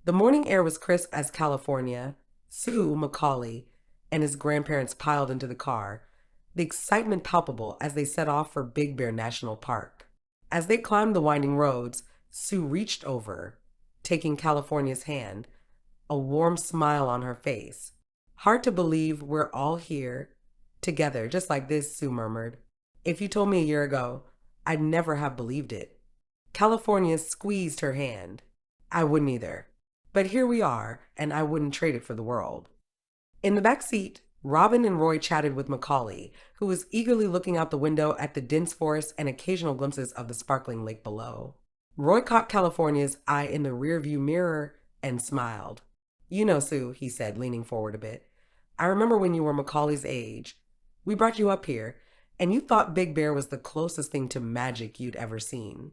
The morning air was crisp as California. Sue, Macaulay, and his grandparents piled into the car, the excitement palpable as they set off for Big Bear National Park. As they climbed the winding roads, Sue reached over, taking California's hand, a warm smile on her face. Hard to believe we're all here, together, just like this, Sue murmured. If you told me a year ago, I'd never have believed it. California squeezed her hand. I wouldn't either. But here we are, and I wouldn't trade it for the world. In the back seat, Robin and Roy chatted with Macaulay, who was eagerly looking out the window at the dense forest and occasional glimpses of the sparkling lake below. Roy caught California's eye in the rearview mirror and smiled. You know, Sue, he said, leaning forward a bit. I remember when you were Macaulay's age. We brought you up here, and you thought Big Bear was the closest thing to magic you'd ever seen.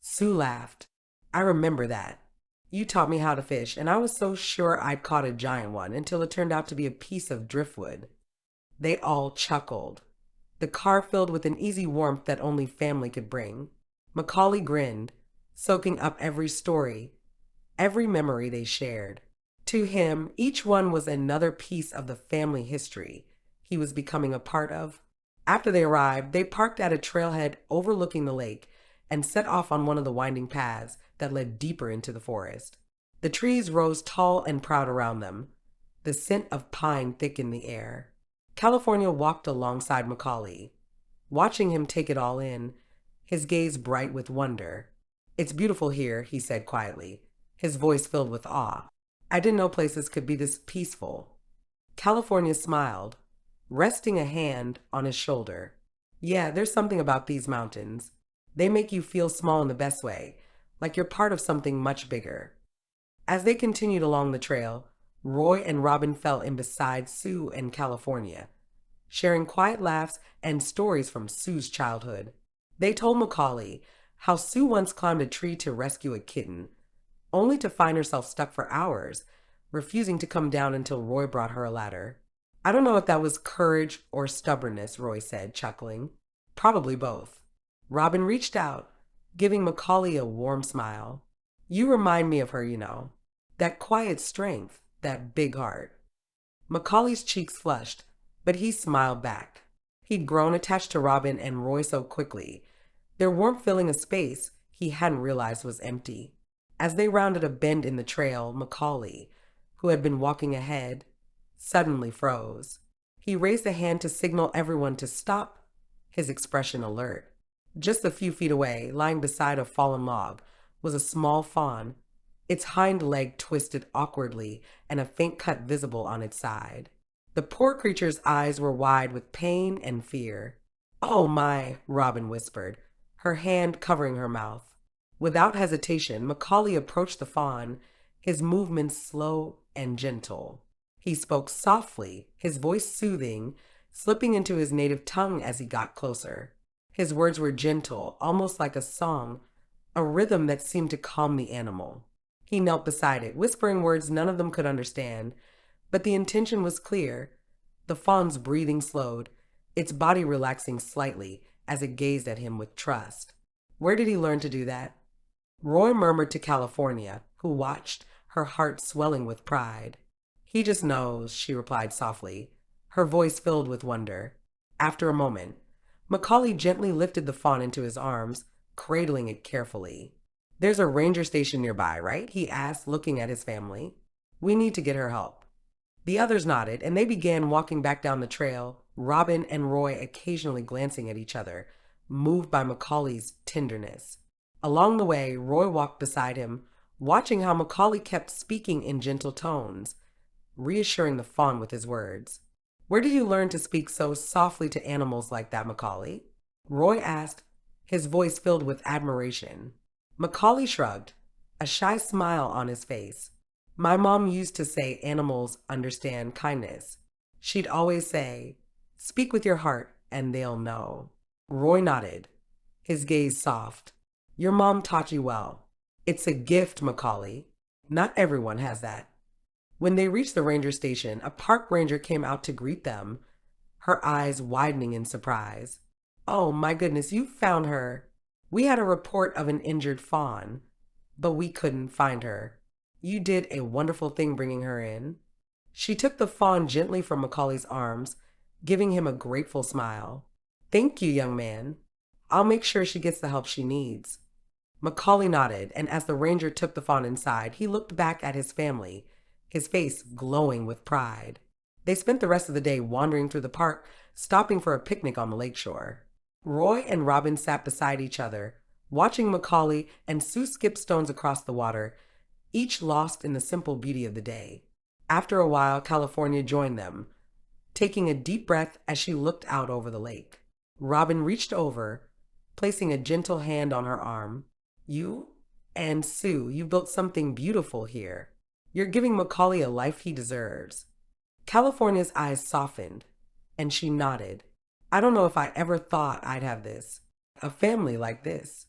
Sue laughed. I remember that. You taught me how to fish, and I was so sure I'd caught a giant one until it turned out to be a piece of driftwood. They all chuckled. The car filled with an easy warmth that only family could bring. Macaulay grinned, soaking up every story, every memory they shared. To him, each one was another piece of the family history he was becoming a part of. After they arrived, they parked at a trailhead overlooking the lake and set off on one of the winding paths that led deeper into the forest. The trees rose tall and proud around them, the scent of pine thick in the air. California walked alongside Macaulay, watching him take it all in, his gaze bright with wonder. It's beautiful here, he said quietly, his voice filled with awe. I didn't know places could be this peaceful. California smiled, resting a hand on his shoulder. Yeah, there's something about these mountains. They make you feel small in the best way, like you're part of something much bigger. As they continued along the trail, Roy and Robin fell in beside Sue and California, sharing quiet laughs and stories from Sue's childhood. They told Macaulay how Sue once climbed a tree to rescue a kitten, only to find herself stuck for hours, refusing to come down until Roy brought her a ladder. I don't know if that was courage or stubbornness, Roy said, chuckling. Probably both. Robin reached out, giving Macaulay a warm smile. You remind me of her, you know. That quiet strength, that big heart. Macaulay's cheeks flushed, but he smiled back. He'd grown attached to Robin and Roy so quickly, their warmth filling a space he hadn't realized was empty. As they rounded a bend in the trail, Macaulay, who had been walking ahead, suddenly froze. He raised a hand to signal everyone to stop, his expression alert. Just a few feet away, lying beside a fallen log, was a small fawn, its hind leg twisted awkwardly and a faint cut visible on its side. The poor creature's eyes were wide with pain and fear. Oh my, Robin whispered, her hand covering her mouth. Without hesitation, Macaulay approached the fawn, his movements slow and gentle. He spoke softly, his voice soothing, slipping into his native tongue as he got closer. His words were gentle, almost like a song, a rhythm that seemed to calm the animal. He knelt beside it, whispering words none of them could understand, but the intention was clear. The fawn's breathing slowed, its body relaxing slightly as it gazed at him with trust. Where did he learn to do that? Roy murmured to California, who watched, her heart swelling with pride. He just knows, she replied softly, her voice filled with wonder. After a moment, Macaulay gently lifted the fawn into his arms, cradling it carefully. There's a ranger station nearby, right? He asked, looking at his family. We need to get her help. The others nodded, and they began walking back down the trail, Robin and Roy occasionally glancing at each other, moved by Macaulay's tenderness. Along the way, Roy walked beside him, watching how Macaulay kept speaking in gentle tones, reassuring the fawn with his words. Where did you learn to speak so softly to animals like that, Macaulay? Roy asked, his voice filled with admiration. Macaulay shrugged, a shy smile on his face. My mom used to say animals understand kindness. She'd always say, speak with your heart and they'll know. Roy nodded, his gaze soft. Your mom taught you well. It's a gift, Macaulay. Not everyone has that. When they reached the ranger station, a park ranger came out to greet them, her eyes widening in surprise. Oh my goodness, you found her. We had a report of an injured fawn, but we couldn't find her. You did a wonderful thing bringing her in. She took the fawn gently from Macaulay's arms, giving him a grateful smile. Thank you, young man. I'll make sure she gets the help she needs. Macaulay nodded, and as the ranger took the fawn inside, he looked back at his family, his face glowing with pride. They spent the rest of the day wandering through the park, stopping for a picnic on the lakeshore. Roy and Robin sat beside each other, watching Macaulay and Sue skip stones across the water, each lost in the simple beauty of the day. After a while, California joined them, taking a deep breath as she looked out over the lake. Robin reached over, placing a gentle hand on her arm. You and Sue, you built something beautiful here. You're giving Macaulay a life he deserves. California's eyes softened, and she nodded. I don't know if I ever thought I'd have this. A family like this.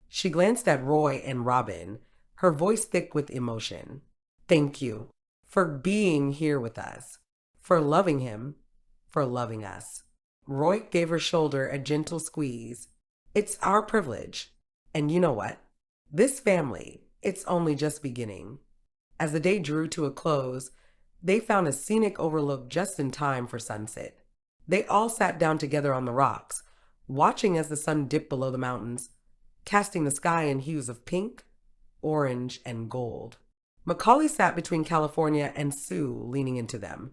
She glanced at Roy and Robin, her voice thick with emotion. Thank you for being here with us, for loving him, for loving us. Roy gave her shoulder a gentle squeeze. It's our privilege. And you know what? This family, it's only just beginning. As the day drew to a close, they found a scenic overlook just in time for sunset. They all sat down together on the rocks, watching as the sun dipped below the mountains, casting the sky in hues of pink, orange, and gold. Macaulay sat between California and Sue, leaning into them,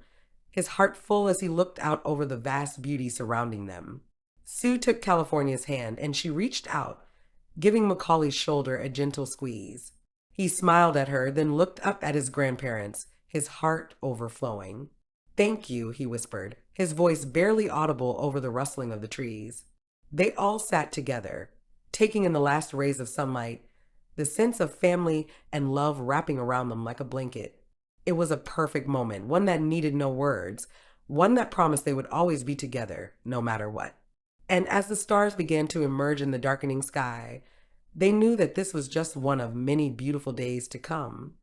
his heart full as he looked out over the vast beauty surrounding them. Sue took California's hand, and she reached out, giving Macaulay's shoulder a gentle squeeze. He smiled at her, then looked up at his grandparents, his heart overflowing. Thank you, he whispered, his voice barely audible over the rustling of the trees. They all sat together, taking in the last rays of sunlight, the sense of family and love wrapping around them like a blanket. It was a perfect moment, one that needed no words, one that promised they would always be together, no matter what. And as the stars began to emerge in the darkening sky, they knew that this was just one of many beautiful days to come.